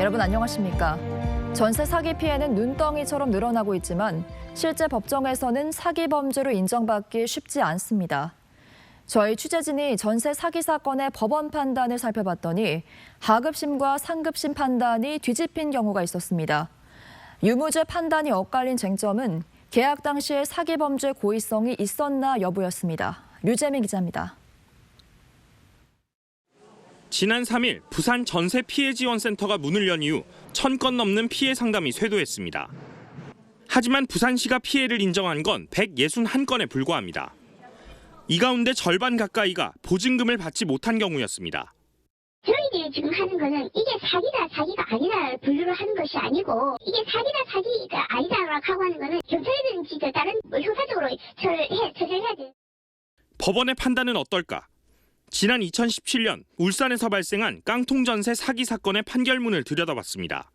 여러분 안녕하십니까? 전세 사기 피해는 눈덩이처럼 늘어나고 있지만 실제 법정에서는 사기 범죄로 인정받기 쉽지 않습니다. 저희 취재진이 전세 사기 사건의 법원 판단을 살펴봤더니 하급심과 상급심 판단이 뒤집힌 경우가 있었습니다. 유무죄 판단이 엇갈린 쟁점은 계약 당시에 사기 범죄 고의성이 있었나 여부였습니다. 류재민 기자입니다. 지난 3일 부산 전세 피해 지원센터가 문을 연 이후 1000건 넘는 피해 상담이 쇄도했습니다. 하지만 부산시가 피해를 인정한 건 161건에 불과합니다. 이 가운데 절반 가까이가 보증금을 받지 못한 경우였습니다. 저희들이 지금 하는 거는 이게 사기다 사기가 아니다 분류를 하는 것이 아니고 이게 사기다 사기가 아니다라고 하고 하는 거는 경찰들은 진짜 다른 형사적으로 처리를 해야 돼. 법원의 판단은 어떨까? 지난 2017년 울산에서 발생한 깡통 전세 사기 사건의 판결문을 들여다봤습니다.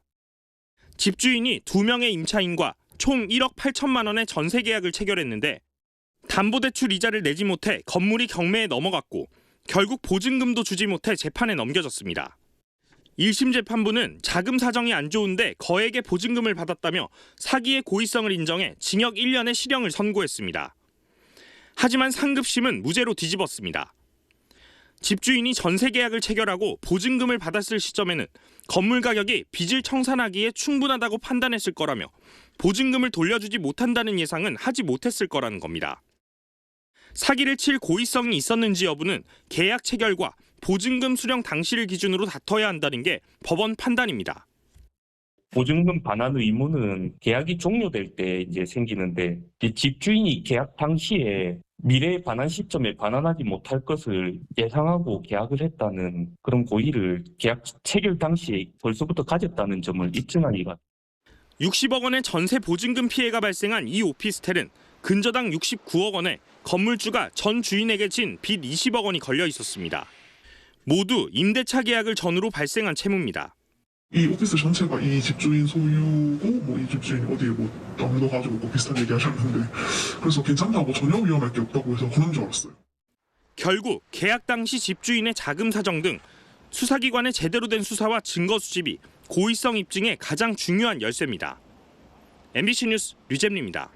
집주인이 2명의 임차인과 총 1억 8천만 원의 전세 계약을 체결했는데 담보대출 이자를 내지 못해 건물이 경매에 넘어갔고 결국 보증금도 주지 못해 재판에 넘겨졌습니다. 1심 재판부는 자금 사정이 안 좋은데 거액의 보증금을 받았다며 사기의 고의성을 인정해 징역 1년의 실형을 선고했습니다. 하지만 상급심은 무죄로 뒤집었습니다. 집주인이 전세 계약을 체결하고 보증금을 받았을 시점에는 건물 가격이 빚을 청산하기에 충분하다고 판단했을 거라며 보증금을 돌려주지 못한다는 예상은 하지 못했을 거라는 겁니다. 사기를 칠 고의성이 있었는지 여부는 계약 체결과 보증금 수령 당시를 기준으로 다퉈야 한다는 게 법원 판단입니다. 보증금 반환 의무는 계약이 종료될 때 이제 생기는데 집주인이 계약 당시에 미래 반환 시점에 반환하지 못할 것을 예상하고 계약을 했다는 그런 고의를 계약 체결 당시에 벌써부터 가졌다는 점을 입증하기가 60억 원의 전세 보증금 피해가 발생한 이 오피스텔은 근저당 69억 원에 건물주가 전 주인에게 진 빚 20억 원이 걸려 있었습니다. 모두 임대차 계약을 전후로 발생한 채무입니다. 이 오피스 전체가 이 집주인 소유고 이 집주인이 어디에 아무도 가지고 비슷한 얘기 하셨는데 그래서 괜찮다고 전혀 위험할 게 없다고 해서 그런 줄 알았어요. 결국 계약 당시 집주인의 자금 사정 등 수사기관의 제대로 된 수사와 증거 수집이 고의성 입증의 가장 중요한 열쇠입니다. MBC 뉴스 류잼리입니다.